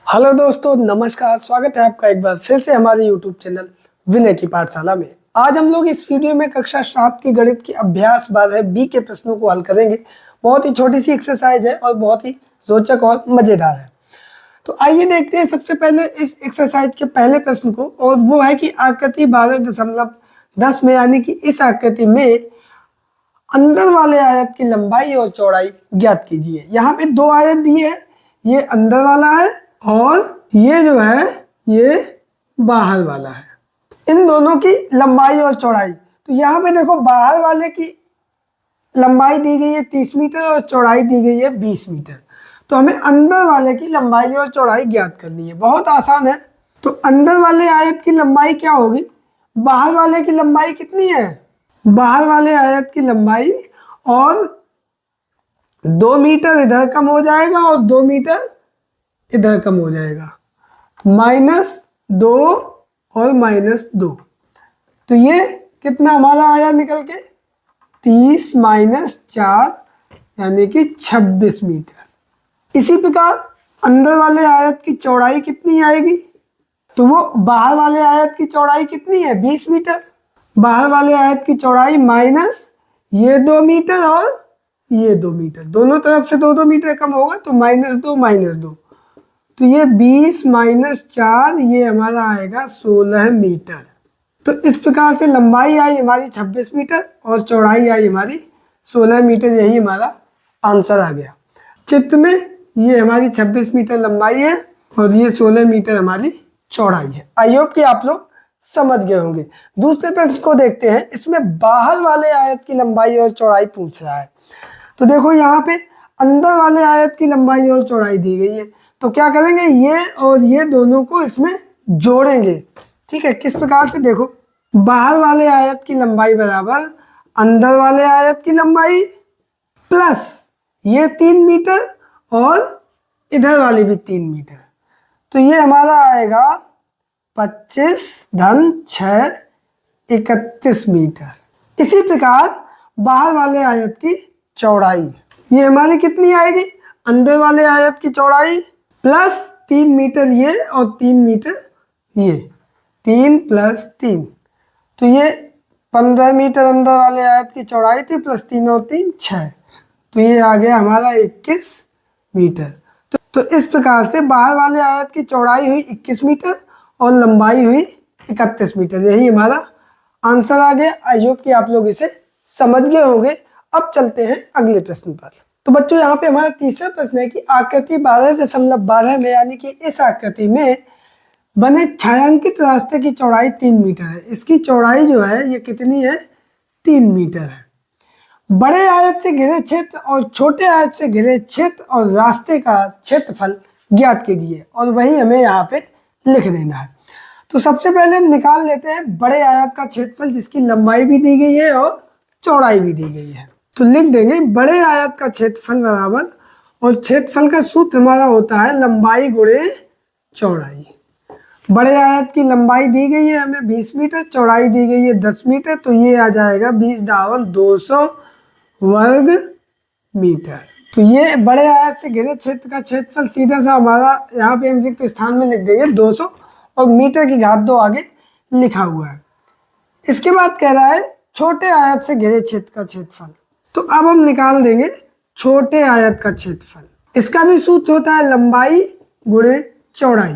Hello दोस्तों, नमस्कार। स्वागत है आपका एक बार फिर से हमारे यूट्यूब चैनल विनय की पाठशाला में। आज हम लोग इस वीडियो में कक्षा 7 की गणित की अभ्यास 12 बी के प्रश्नों को हल करेंगे। बहुत ही छोटी सी एक्सरसाइज है और बहुत ही रोचक और मजेदार है। तो आइए देखते हैं सबसे पहले इस एक्सरसाइज के पहले प्रश्न को, और वो है कि आकृति 12.10 में, यानी कि इस आकृति में अंदर वाले आयत की लंबाई और चौड़ाई ज्ञात कीजिए। यहाँ पे दो आयत दिए हैं, ये अंदर वाला है और ये जो है ये बाहर वाला है। इन दोनों की लंबाई और चौड़ाई, तो यहाँ पे देखो बाहर वाले की लंबाई दी गई है 30 मीटर और चौड़ाई दी गई है 20 मीटर। तो हमें अंदर वाले की लंबाई और चौड़ाई ज्ञात करनी है। बहुत आसान है। तो अंदर वाले आयत की लंबाई क्या होगी? बाहर वाले की लंबाई कितनी है? बाहर वाले आयत की लंबाई और 2 मीटर इधर कम हो जाएगा और 2 मीटर इधर कम हो जाएगा, -2 और -2। तो ये कितना हमारा आया निकल के? 30 - 4 यानी कि 26 मीटर। इसी प्रकार अंदर वाले आयत की चौड़ाई कितनी आएगी? तो वो बाहर वाले आयत की चौड़ाई कितनी है? 20 मीटर। बाहर वाले आयत की चौड़ाई माइनस ये 2 मीटर और ये 2 मीटर, दोनों तरफ से 2-2 मीटर कम होगा, तो -2 -2। तो ये 20 - 4 ये हमारा आएगा 16 मीटर। तो इस प्रकार से लंबाई आई हमारी 26 मीटर और चौड़ाई आई हमारी 16 मीटर। यही हमारा आंसर आ गया। चित्र में ये हमारी 26 मीटर लंबाई है और ये 16 मीटर हमारी चौड़ाई है। आई होप कि आप लोग समझ गए होंगे। दूसरे प्रश्न को देखते हैं। इसमें बाहर वाले आयत की लंबाई और चौड़ाई पूछ रहा है। तो देखो यहाँ पे अंदर वाले आयत की लंबाई और चौड़ाई दी गई है, तो क्या करेंगे? ये और ये दोनों को इसमें जोड़ेंगे। ठीक है, किस प्रकार से? देखो, बाहर वाले आयत की लंबाई बराबर अंदर वाले आयत की लंबाई प्लस ये 3 मीटर और इधर वाली भी 3 मीटर। तो ये हमारा आएगा 25 - 6 31 मीटर। इसी प्रकार बाहर वाले आयत की चौड़ाई, ये हमारी कितनी आएगी? अंदर वाले आयत की चौड़ाई प्लस 3 मीटर ये और 3 मीटर ये, 3 + 3, तो ये 15 मीटर अंदर वाले आयत की चौड़ाई थी, प्लस 3 और 3 6, तो ये आ गया हमारा 21 मीटर। तो इस प्रकार से बाहर वाले आयत की चौड़ाई हुई 21 मीटर और लंबाई हुई 31 मीटर। यही हमारा आंसर आ गया। आई होप कि आप लोग इसे समझ गए होंगे। अब चलते हैं अगले प्रश्न पर। तो बच्चों, यहाँ पे हमारा तीसरा प्रश्न है कि आकृति 12.12 में, यानी कि इस आकृति में बने छायांकित रास्ते की चौड़ाई 3 मीटर है। इसकी चौड़ाई जो है ये कितनी है? 3 मीटर है। बड़े आयत से घिरे क्षेत्र और छोटे आयत से घिरे क्षेत्र और रास्ते का क्षेत्रफल ज्ञात कीजिए, और वही हमें यहाँ पे लिख देना है। तो सबसे पहले हम निकाल लेते हैं बड़े आयत का क्षेत्रफल, जिसकी लंबाई भी दी गई है और चौड़ाई भी दी गई है। तो लिख देंगे बड़े आयत का क्षेत्रफल बराबर, और क्षेत्रफल का सूत्र हमारा होता है लंबाई गुणे चौड़ाई। बड़े आयत की लंबाई दी गई है हमें 20 मीटर, चौड़ाई दी गई है 10 मीटर, तो ये आ जाएगा 20-200 वर्ग मीटर। तो ये बड़े आयत से घिरे क्षेत्र का क्षेत्रफल सीधा सा हमारा यहाँ पे हम रिक्त स्थान में लिख देंगे 200, और मीटर की घात 2 आगे लिखा हुआ है। इसके बाद कह रहा है छोटे आयत से घिरे क्षेत्र का क्षेत्रफल। तो अब हम निकाल देंगे छोटे आयत का क्षेत्रफल। इसका भी सूत्र होता है लंबाई गुणे चौड़ाई।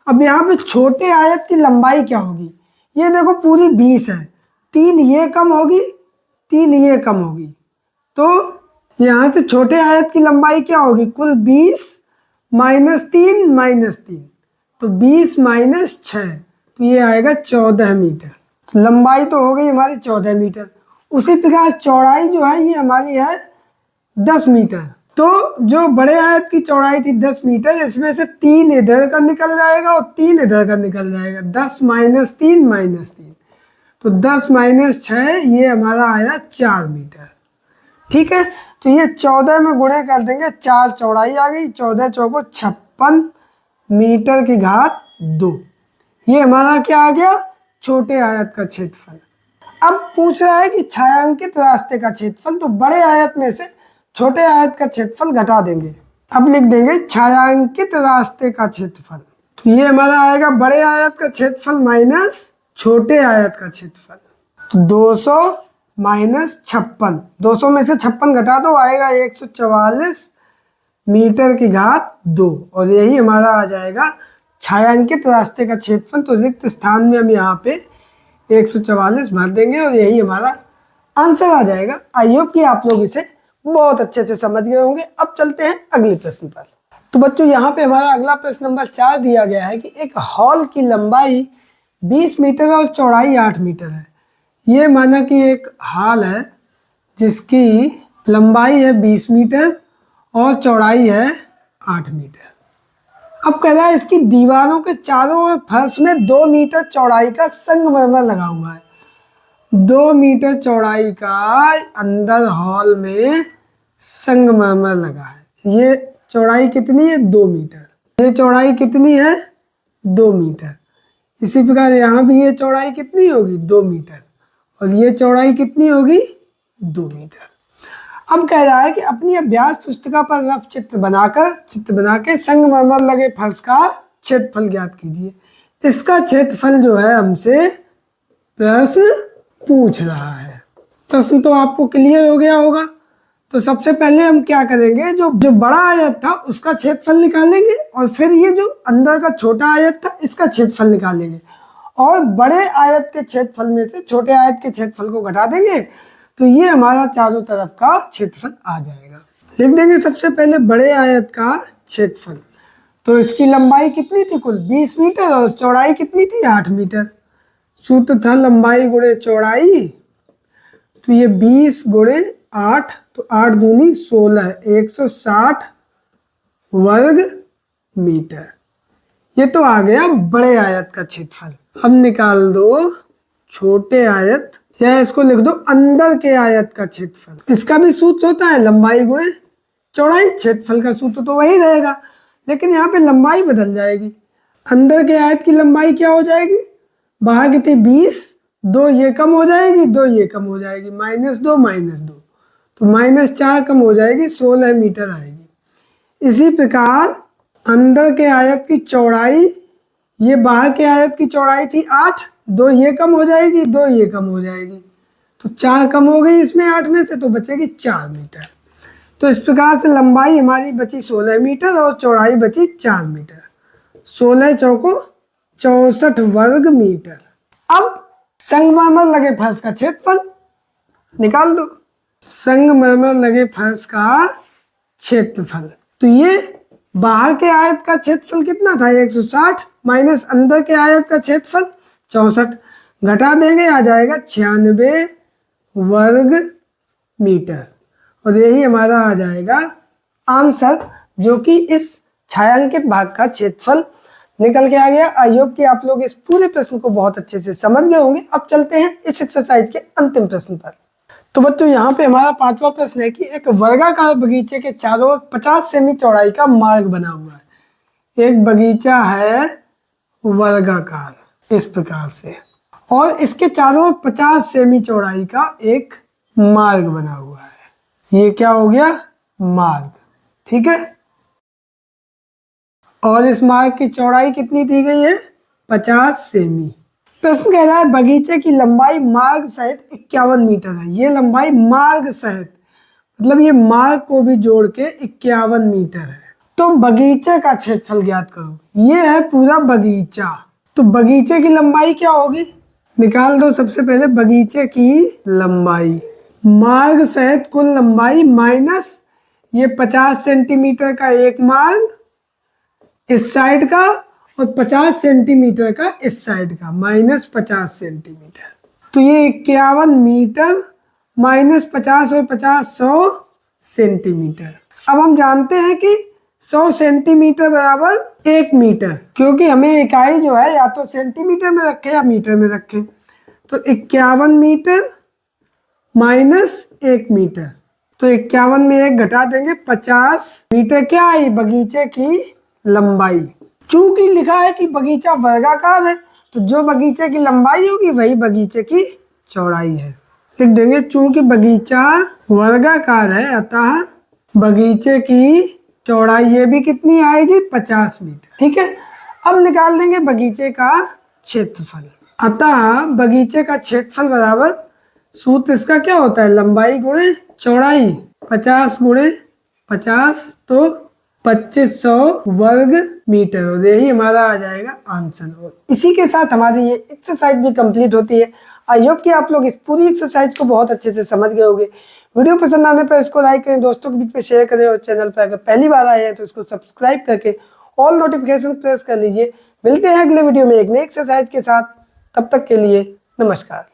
अब यहाँ पे छोटे आयत की लंबाई क्या होगी? ये देखो पूरी 20 है, 3 ये कम होगी, 3 ये कम होगी, तो यहाँ से छोटे आयत की लंबाई क्या होगी? कुल 20 - 3 -3, तो 20 - 6, तो ये आएगा 14 मीटर। लंबाई तो हो गई हमारी 14 मीटर। उसी प्रकार चौड़ाई जो है ये हमारी है 10 मीटर। तो जो बड़े आयत की चौड़ाई थी 10 मीटर, इसमें से 3 इधर का निकल जाएगा और 3 इधर का निकल जाएगा, 10 - 3 -3, तो 10 - 6 ये हमारा आया 4 मीटर। ठीक है, तो ये 14 में गुणे कर देंगे, 4 चौड़ाई आ गई, 14 चौको 56 मीटर की घात 2। ये हमारा क्या आ गया? छोटे आयत का क्षेत्रफल। अब पूछ रहा है कि छायांकित रास्ते का क्षेत्रफल। तो बड़े आयत में से छोटे आयत का क्षेत्रफल घटा देंगे। अब लिख देंगे छायांकित रास्ते का क्षेत्रफल। तो ये हमारा आएगा बड़े आयत का क्षेत्रफल माइनस छोटे आयत का क्षेत्रफल। तो 200 माइनस 56, 200 में से 56 घटा दो, आएगा 144 मीटर की घात 2। और यही हमारा आ जाएगा छायांकित रास्ते का क्षेत्रफल। तो रिक्त स्थान में हम यहाँ पे 144 भर देंगे और यही हमारा आंसर आ जाएगा। आई होप कि आप लोग इसे बहुत अच्छे से समझ गए होंगे। अब चलते हैं अगले प्रश्न पर। तो बच्चों यहाँ पे हमारा अगला प्रश्न नंबर 4 दिया गया है कि एक हॉल की लंबाई 20 मीटर और चौड़ाई 8 मीटर है। ये माना कि एक हॉल है जिसकी लंबाई है 20 मीटर और चौड़ाई है 8 मीटर। अब कह रहा है इसकी दीवारों के चारों ओर फर्श में 2 मीटर चौड़ाई का संगमरमर लगा हुआ है। 2 मीटर चौड़ाई का अंदर हॉल में संगमरमर लगा है। ये चौड़ाई कितनी है? 2 मीटर। ये चौड़ाई कितनी है? 2 मीटर। इसी प्रकार यहाँ भी ये चौड़ाई कितनी होगी? 2 मीटर। और ये चौड़ाई कितनी होगी? 2 मीटर। अब कह रहा है कि अपनी अभ्यास पुस्तिका पर रफ चित्र बना के संगमरमर लगे फर्श का क्षेत्रफल ज्ञात कीजिए। इसका क्षेत्रफल जो है हमसे प्रश्न पूछ रहा है। प्रश्न तो आपको क्लियर हो गया होगा। तो सबसे पहले हम क्या करेंगे, जो बड़ा आयत था उसका क्षेत्रफल निकालेंगे और फिर ये जो अंदर का छोटा आयत था इसका क्षेत्रफल निकालेंगे और बड़े आयत के क्षेत्रफल में से छोटे आयत के क्षेत्रफल को घटा देंगे। तो ये हमारा चारों तरफ का क्षेत्रफल आ जाएगा। लिख देंगे सबसे पहले बड़े आयत का क्षेत्रफल। तो इसकी लंबाई कितनी थी? कुल 20 मीटर और चौड़ाई कितनी थी? 8 मीटर। सूत्र था लंबाई गुणे चौड़ाई। तो ये 20 गुणे 8, तो 8 दूनी 16, 160 वर्ग मीटर। ये तो आ गया बड़े आयत का क्षेत्रफल। अब निकाल दो छोटे आयत, या इसको लिख दो अंदर के आयत का क्षेत्रफल। इसका भी सूत्र होता है लंबाई गुणे चौड़ाई। क्षेत्रफल का सूत्र तो वही रहेगा, लेकिन यहाँ पे लंबाई बदल जाएगी। अंदर के आयत की लंबाई क्या हो जाएगी? बाहर की थी 20, 2 ये कम हो जाएगी, 2 ये कम हो जाएगी, -2 -2, तो -4 कम हो जाएगी, 16 मीटर आएगी। इसी प्रकार अंदर के आयत की चौड़ाई, ये बाहर के आयत की चौड़ाई थी 8, 2 ये कम हो जाएगी, 2 ये कम हो जाएगी, तो 4 कम हो गई इसमें 8 में से, तो बचेगी 4 मीटर। तो इस प्रकार से लंबाई हमारी बची 16 मीटर और चौड़ाई बची 4 मीटर। 16 चौको 64 वर्ग मीटर। अब संगमरमर लगे फर्श का क्षेत्रफल निकाल दो। संगमरमर लगे फर्श का क्षेत्रफल, तो ये बाहर के आयत का क्षेत्रफल कितना था? 160 माइनस अंदर के आयत का क्षेत्रफल 64, घटा देंगे आ जाएगा 96 वर्ग मीटर। और यही हमारा आ जाएगा आंसर, जो कि इस छायांकित भाग का क्षेत्रफल निकल के आ गया। आई होप कि आप लोग इस पूरे प्रश्न को बहुत अच्छे से समझ गए होंगे। अब चलते हैं इस एक्सरसाइज के अंतिम प्रश्न पर। तो बच्चों यहाँ पे हमारा 5वां प्रश्न है कि एक वर्गाकार बगीचे के चारों ओर 50 सेमी चौड़ाई का मार्ग बना हुआ है। एक बगीचा है वर्गाकार इस प्रकार से, और इसके चारों ओर 50 सेमी चौड़ाई का एक मार्ग बना हुआ है। ये क्या हो गया? मार्ग, ठीक है। और इस मार्ग की चौड़ाई कितनी दी गई है? 50 सेमी। प्रश्न कह रहा है बगीचे की लंबाई मार्ग सहित 51 मीटर है। ये लंबाई मार्ग सहित, मतलब ये मार्ग को भी जोड़ के 51 मीटर है। तो बगीचे का क्षेत्रफल ज्ञात करो। ये है पूरा बगीचा, तो बगीचे की लंबाई क्या होगी? निकाल दो सबसे पहले बगीचे की लंबाई। मार्ग सहित कुल लंबाई माइनस ये 50 सेंटीमीटर का एक मार्ग इस साइड का और 50 सेंटीमीटर का इस साइड का, माइनस 50 सेंटीमीटर। तो ये 51 मीटर माइनस 50 और 50 100 सेंटीमीटर। अब हम जानते हैं कि 100 सेंटीमीटर बराबर 1 मीटर, क्योंकि हमें इकाई जो है या तो सेंटीमीटर में रखें या मीटर में रखें। तो 51 मीटर माइनस 1 मीटर, तो 51 में 1 घटा देंगे, 50 मीटर क्या आई? बगीचे की लंबाई। चूंकि लिखा है कि बगीचा वर्गाकार है, तो जो बगीचे की लंबाई होगी वही बगीचे की चौड़ाई है। लिख देंगे चूंकि बगीचा वर्गाकार है अतः बगीचे की चौड़ाई ये भी कितनी आएगी 50 मीटर। ठीक है, अब निकाल देंगे बगीचे का क्षेत्रफल। अतः बगीचे का क्षेत्रफल बराबर, सूत्र इसका क्या होता है, लंबाई गुणे चौड़ाई, 50 गुणे 50 तो 2500 वर्ग मीटर, और यही हमारा आ जाएगा आंसर। और इसी के साथ हमारी ये एक्सरसाइज भी कंप्लीट होती है। आई होप कि आप लोग इस पूरी एक्सरसाइज को बहुत अच्छे से समझ गए होंगे। वीडियो पसंद आने पर इसको लाइक करें, दोस्तों के बीच में शेयर करें, और चैनल पर अगर पहली बार आए हैं तो इसको सब्सक्राइब करके ऑल नोटिफिकेशन प्रेस कर लीजिए। मिलते हैं अगले वीडियो में एक नई एक्सरसाइज के साथ, तब तक के लिए नमस्कार।